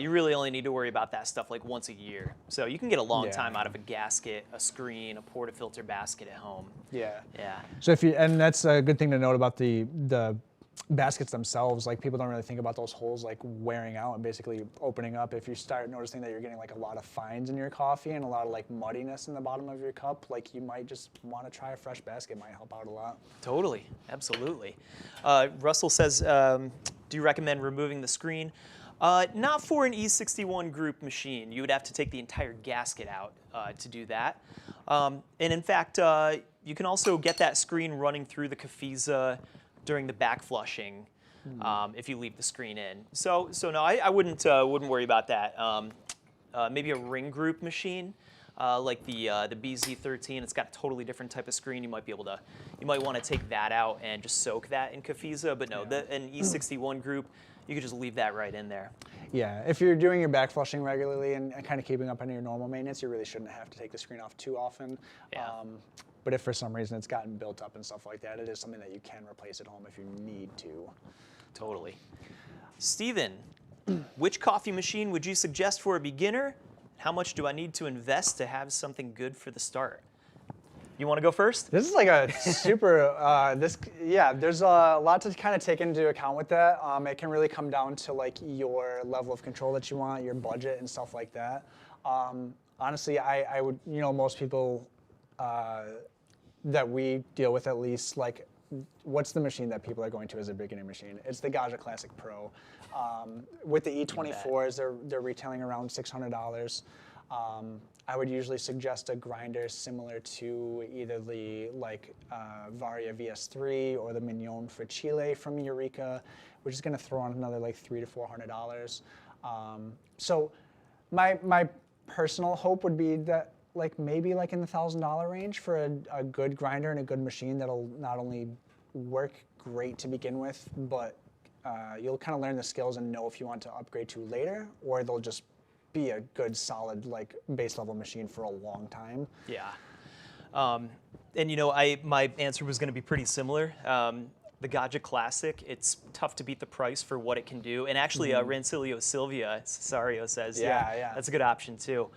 you really only need to worry about that stuff like once a year. So you can get a long time out of a gasket, a screen, a portafilter basket at home. Yeah. Yeah. So and that's a good thing to note about the baskets themselves. Like people don't really think about those holes like wearing out and basically opening up. If you start noticing that you're getting like a lot of fines in your coffee and a lot of like muddiness in the bottom of your cup, like you might just want to try a fresh basket. It might help out a lot. Totally, absolutely. Russell says, do you recommend removing the screen? Not for an E61 group machine. You would have to take the entire gasket out to do that. And in fact, you can also get that screen running through the kefisa during the back flushing if you leave the screen in. So no, I wouldn't worry about that. Maybe a ring group machine like the BZ13. It's got a totally different type of screen. You might want to take that out and just soak that in kefisa. But no, an E61 group, you could just leave that right in there. Yeah, if you're doing your back flushing regularly and kind of keeping up on your normal maintenance, you really shouldn't have to take the screen off too often. Yeah. But if for some reason it's gotten built up and stuff like that, it is something that you can replace at home if you need to. Totally. Steven, which coffee machine would you suggest for a beginner? How much do I need to invest to have something good for the start? You want to go first? This is like a super, there's a lot to kind of take into account with that. It can really come down to like your level of control that you want, your budget and stuff like that. Honestly, I would, most people that we deal with at least, like, what's the machine that people are going to as a beginner machine? It's the Bezzera Classic Pro. With the E24s, they're retailing around $600. I would usually suggest a grinder similar to either the Varia VS3 or the Mignon for Chile from Eureka, which is going to throw on another like $300 to $400. So my personal hope would be that maybe in the $1,000 range for a good grinder and a good machine that'll not only work great to begin with, but you'll kind of learn the skills and know if you want to upgrade to later, or they'll just be a good solid base level machine for a long time. Yeah. And my answer was going to be pretty similar. The Bezzera Classic, it's tough to beat the price for what it can do. And actually, Rancilio Silvia Cesario says, yeah, that's a good option too.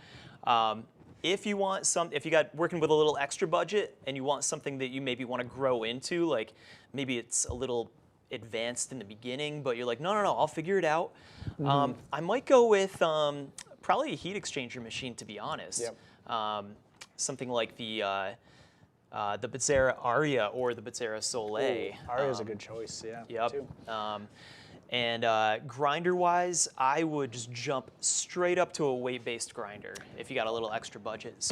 If you got working with a little extra budget and you want something that you maybe want to grow into, like maybe it's a little advanced in the beginning, but you're like, no, I'll figure it out. I might go with probably a heat exchanger machine, to be honest. Yep. Something like the Bezzera Aria or the Bezzera Sole. Aria is a good choice, yeah. Yep. Too. And grinder-wise, I would just jump straight up to a weight-based grinder if you got a little extra budget.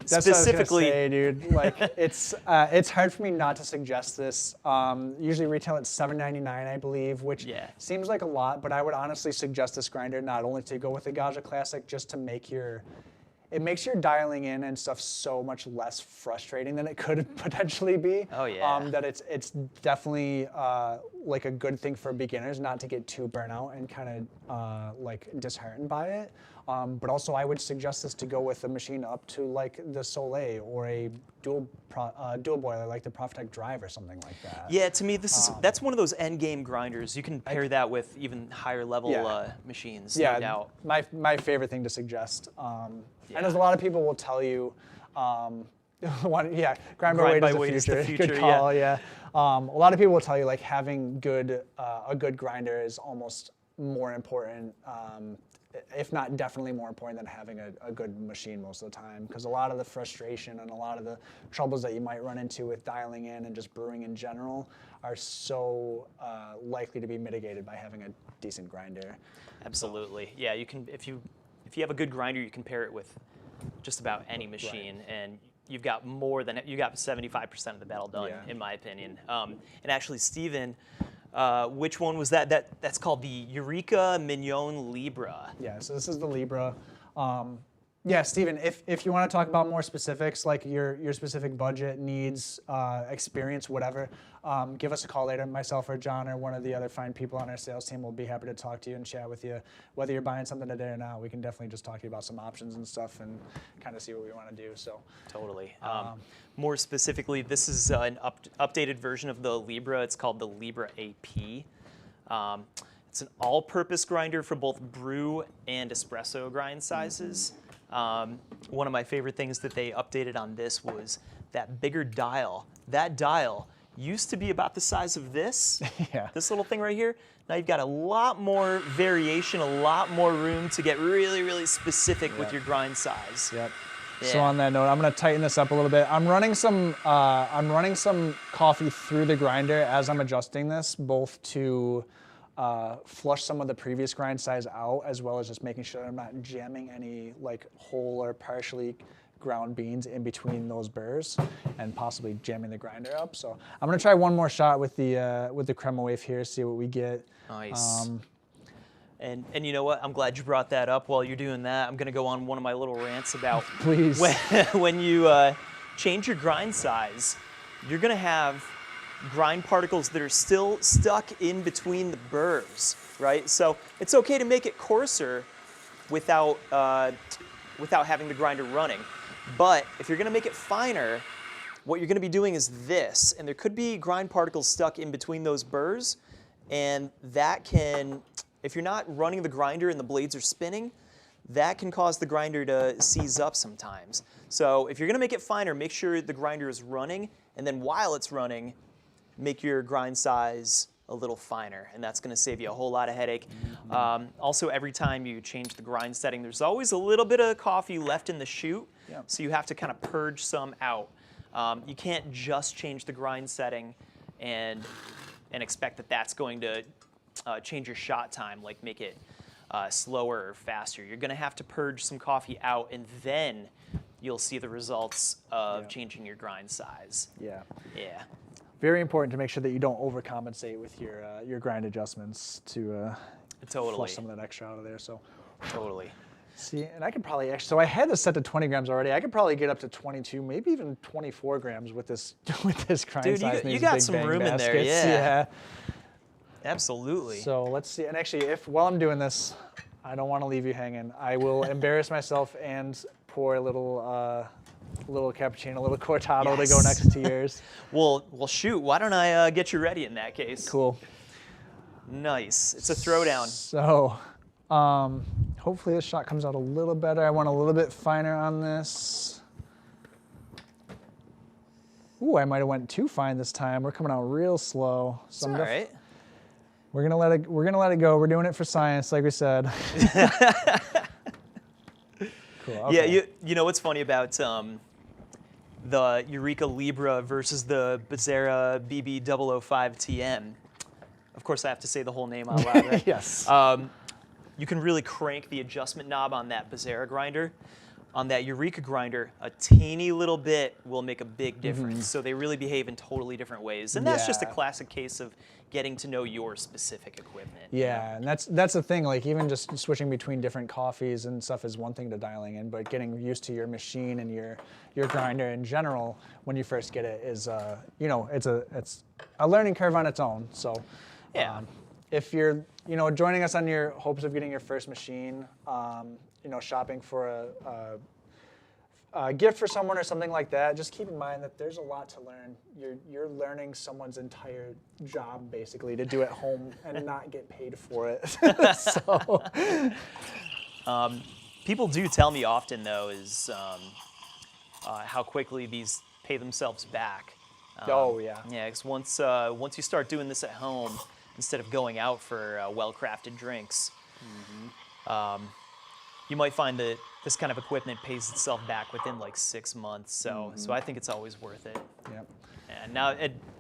That's specifically, what I was gonna say, dude. It's hard for me not to suggest this. Usually retail at $7.99, I believe, which seems like a lot, but I would honestly suggest this grinder not only to go with the Bezzera Classic, just to make your it makes your dialing in and stuff so much less frustrating than it could potentially be. Oh yeah. That it's definitely like a good thing for beginners not to get too burnt out and kind of like disheartened by it. But also, I would suggest this to go with a machine up to like the Sole or a dual boiler like the Profitec Drive or something like that. Yeah, to me, that's one of those end game grinders. You can pair that with even higher level machines. Yeah, no doubt. my favorite thing to suggest. And as a lot of people will tell you, grind by weight is the future. Good call, yeah. A lot of people will tell you like having a good grinder is almost more important, if not definitely more important than having a good machine most of the time, because a lot of the frustration and a lot of the troubles that you might run into with dialing in and just brewing in general are so likely to be mitigated by having a decent grinder. Absolutely. Yeah, you can if you have a good grinder, you can pair it with just about any machine, and you got 75% of the battle done, in my opinion. And actually, Steven, which one was that? That's called the Eureka Mignon Libra. Yeah, so this is the Libra. Yeah, Steven, if you want to talk about more specifics, like your specific budget, needs, experience, whatever, give us a call later. Myself or John or one of the other fine people on our sales team will be happy to talk to you and chat with you. Whether you're buying something today or not, we can definitely just talk to you about some options and stuff and kind of see what we want to do. So totally. More specifically, this is an updated version of the Libra. It's called the Libra AP. It's an all-purpose grinder for both brew and espresso grind sizes. One of my favorite things that they updated on this was that bigger dial. That dial used to be about the size of this, this little thing right here. Now you've got a lot more variation, a lot more room to get really, really specific with your grind size. Yep. Yeah. So on that note, I'm going to tighten this up a little bit. I'm running some coffee through the grinder as I'm adjusting this, both to flush some of the previous grind size out, as well as just making sure I'm not jamming any like whole or partially ground beans in between those burrs and possibly jamming the grinder up. So I'm gonna try one more shot with the crema wave here, see what we get. Nice. And you know what? I'm glad you brought that up. While you're doing that, I'm gonna go on one of my little rants about please. When you change your grind size, you're gonna have grind particles that are still stuck in between the burrs, right? So it's okay to make it coarser without having the grinder running. But if you're gonna make it finer, what you're gonna be doing is this, and there could be grind particles stuck in between those burrs, and that can, if you're not running the grinder and the blades are spinning, that can cause the grinder to seize up sometimes. So if you're gonna make it finer, make sure the grinder is running, and then while it's running, make your grind size a little finer, and that's gonna save you a whole lot of headache. Also, every time you change the grind setting, there's always a little bit of coffee left in the chute, so you have to kind of purge some out. You can't just change the grind setting and expect that that's going to change your shot time, like make it slower or faster. You're gonna have to purge some coffee out, and then you'll see the results of changing your grind size. Yeah. Very important to make sure that you don't overcompensate with your grind adjustments to flush some of that extra out of there. So totally. See, and I could probably actually, so I had this set to 20 grams already. I could probably get up to 22, maybe even 24 grams with this grind size. Dude, you got some room in there, yeah. Absolutely. So let's see, and actually, while I'm doing this, I don't want to leave you hanging. I will embarrass myself and pour a little cappuccino, a little cortado to go next to yours. Well, shoot. Why don't I get you ready in that case? Cool. Nice. It's a throwdown. So, hopefully this shot comes out a little better. I want a little bit finer on this. Ooh, I might have went too fine this time. We're coming out real slow. So it's all right. We're gonna let it go. We're doing it for science, like we said. Cool. Okay. Yeah, you know what's funny about the Eureka Libra versus the Bezzera BB005 TM? Of course, I have to say the whole name out loud, right? Yes. You can really crank the adjustment knob on that Bezzera grinder. on that Eureka grinder, a teeny little bit will make a big difference. So they really behave in totally different ways. And that's just a classic case of getting to know your specific equipment. Yeah, and that's the thing. Like even just switching between different coffees and stuff is one thing to dialing in, but getting used to your machine and your grinder in general when you first get it is, you know, it's a learning curve on its own. So yeah. If you're, you know, joining us on your hopes of getting your first machine, you know, shopping for a gift for someone or something like that, just keep in mind that there's a lot to learn. You're learning someone's entire job basically to do at home and not get paid for it. So, people do tell me often though is how quickly these pay themselves back. Oh yeah. Yeah, because once you start doing this at home instead of going out for well-crafted drinks, you might find that this kind of equipment pays itself back within like 6 months. So I think it's always worth it. Yep. And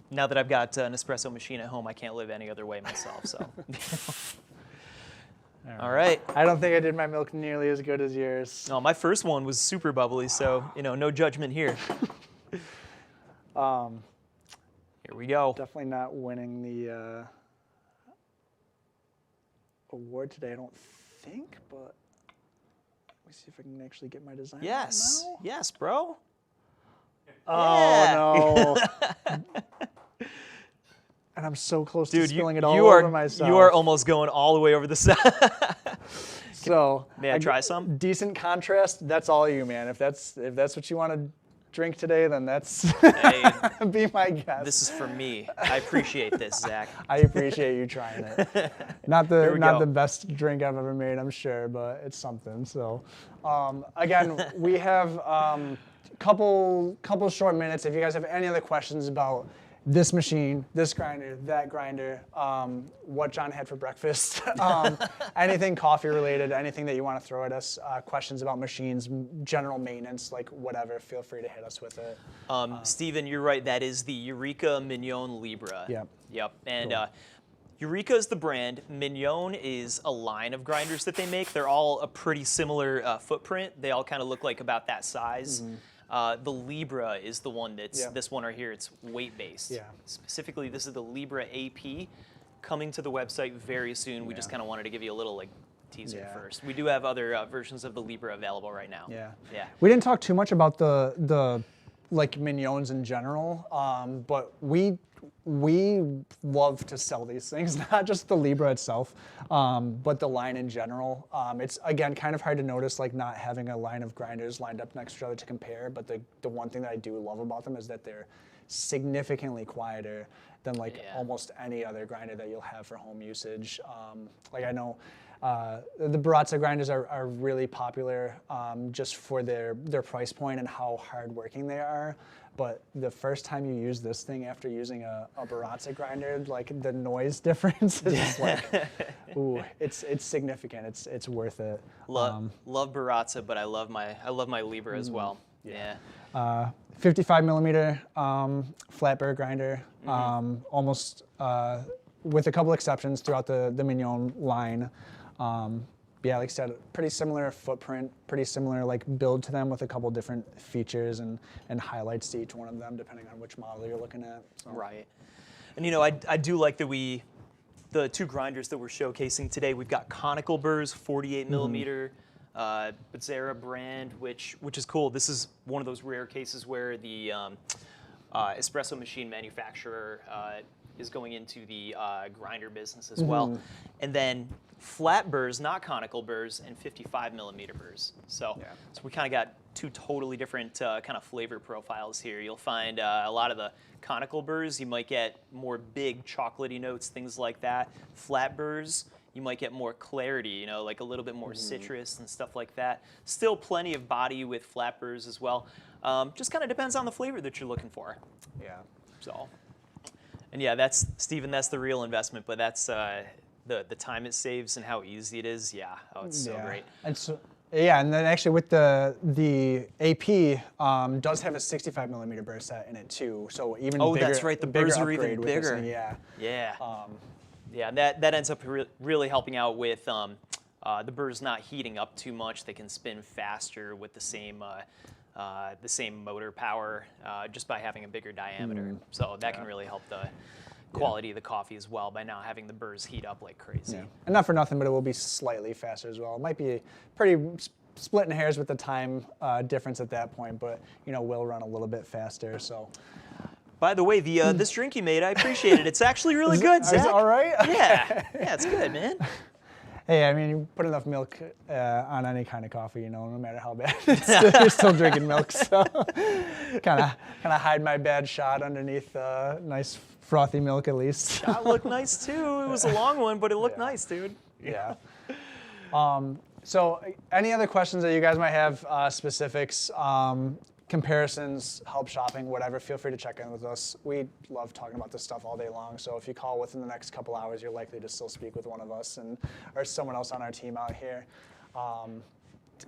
now that I've got an espresso machine at home, I can't live any other way myself. So. All right. I don't think I did my milk nearly as good as yours. No, my first one was super bubbly, so you know, no judgment here. Here we go. Definitely not winning the award today, I don't think, but let me see if I can actually get my design Yes. right now. Yes, bro. Oh, no. And I'm so close to spilling it all over myself. You are almost going all the way over the side. So, may I try some? Decent contrast, that's all you, man. If that's what you want to drink today, then that's be my guest. This is for me. I appreciate this, Zach. I appreciate you trying it. Not the best drink I've ever made, I'm sure, but it's something. So, again, we have couple short minutes. If you guys have any other questions about this machine, this grinder, that grinder, what John had for breakfast, anything coffee related, anything that you want to throw at us, questions about machines, general maintenance, like whatever, feel free to hit us with it. Steven, you're right. That is the Eureka Mignon Libra. Yep. Yep. And Cool. Eureka is the brand. Mignon is a line of grinders that they make. They're all a pretty similar footprint. They all kind of look like about that size. The Libra is the one that's this one right here. It's weight-based. Yeah. Specifically, this is the Libra AP coming to the website very soon. We just kind of wanted to give you a little like teaser first. We do have other versions of the Libra available right now. Yeah. Yeah. We didn't talk too much about the like mignons in general, but we love to sell these things, not just the Libra itself, but the line in general. It's, again, kind of hard to notice, like, not having a line of grinders lined up next to each other to compare, but the one thing that I do love about them is that they're significantly quieter than, like, almost any other grinder that you'll have for home usage. Like, I know the Bezzera grinders are really popular just for their price point and how hardworking they are. But the first time you use this thing after using a Bezzera grinder, like the noise difference is like, ooh, it's significant. It's worth it. Love Bezzera, but I love my Libra as well. Yeah. 55 millimeter flat burr grinder, almost with a couple exceptions throughout the Mignon line. Yeah, like I said, pretty similar footprint, pretty similar like build to them with a couple different features and highlights to each one of them depending on which model you're looking at. So. Right. And you know, I do like that the two grinders that we're showcasing today, we've got conical burrs, 48 millimeter, Bezzera brand, which is cool. This is one of those rare cases where the espresso machine manufacturer is going into the grinder business as well. And then flat burrs, not conical burrs, and 55 millimeter burrs. So we kind of got two totally different kind of flavor profiles here. You'll find a lot of the conical burrs, you might get more big chocolatey notes, things like that. Flat burrs, you might get more clarity, you know, like a little bit more citrus and stuff like that. Still plenty of body with flat burrs as well. Just kind of depends on the flavor that you're looking for. Yeah. So, and yeah, that's, Steven, that's the real investment, but that's the time it saves and how easy it is. Yeah, oh, it's so great. And so, yeah, and then actually with the AP does have a 65 millimeter burr set in it too, so even bigger. That's right, the burrs are even bigger. Yeah. Yeah. Yeah, that ends up really helping out with the burr's not heating up too much. They can spin faster with the same motor power just by having a bigger diameter. So that can really help the quality of the coffee as well by not having the burrs heat up like crazy. Yeah. And not for nothing, but it will be slightly faster as well. It might be pretty splitting hairs with the time difference at that point, but will run a little bit faster. So. By the way, this drink you made, I appreciate it. It's actually really good, Zach. Is it all right? Yeah, it's good, man. Hey, I mean, you put enough milk on any kind of coffee, no matter how bad you're still drinking milk. So, kind of hide my bad shot underneath nice frothy milk at least. Shot looked nice too. It was a long one, but it looked nice, dude. Yeah. So, any other questions that you guys might have, specifics, comparisons, help shopping, whatever, feel free to check in with us. We love talking about this stuff all day long, so if you call within the next couple hours, you're likely to still speak with one of us or someone else on our team out here.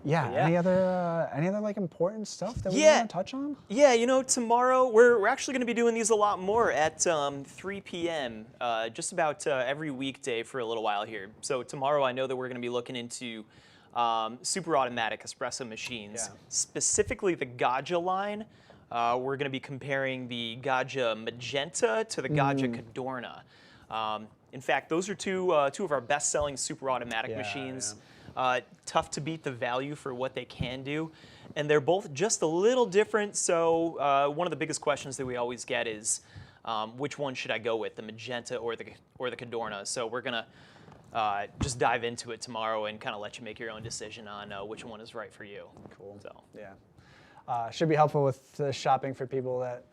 Any other like important stuff that we want to touch on? Yeah, tomorrow we're actually going to be doing these a lot more at 3 p.m. Just about every weekday for a little while here. So tomorrow I know that we're going to be looking into super automatic espresso machines, specifically the Gaggia line. We're going to be comparing the Gaggia Magenta to the Gaggia Cadorna. In fact, those are two of our best-selling super automatic machines. Tough to beat the value for what they can do, and they're both just a little different. So one of the biggest questions that we always get is, which one should I go with, the Magenta or the Cadorna? So we're gonna just dive into it tomorrow and kind of let you make your own decision on which one is right for you. Cool. So should be helpful with the shopping for people that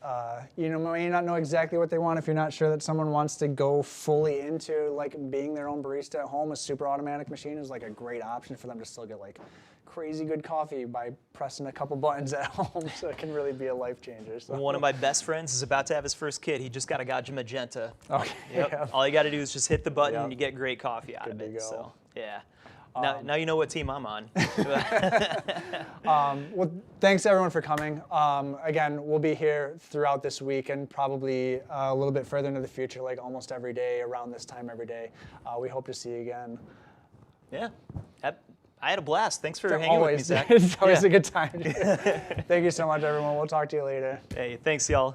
may not know exactly what they want. If you're not sure that someone wants to go fully into like being their own barista at home, a super automatic machine is like a great option for them to still get like crazy good coffee by pressing a couple buttons at home. So it can really be a life changer. So. One of my best friends is about to have his first kid. He just got a Gaggia Magenta. Okay. Yep. All you got to do is just hit the button and you get great coffee out of it. Go. So yeah. Now you know what team I'm on. Well, thanks everyone for coming. Again, we'll be here throughout this week and probably a little bit further into the future, like almost every day, around this time every day. We hope to see you again. Yeah. I had a blast. Thanks for hanging with me, Zach. It's always a good time. Thank you so much, everyone. We'll talk to you later. Hey, thanks, y'all.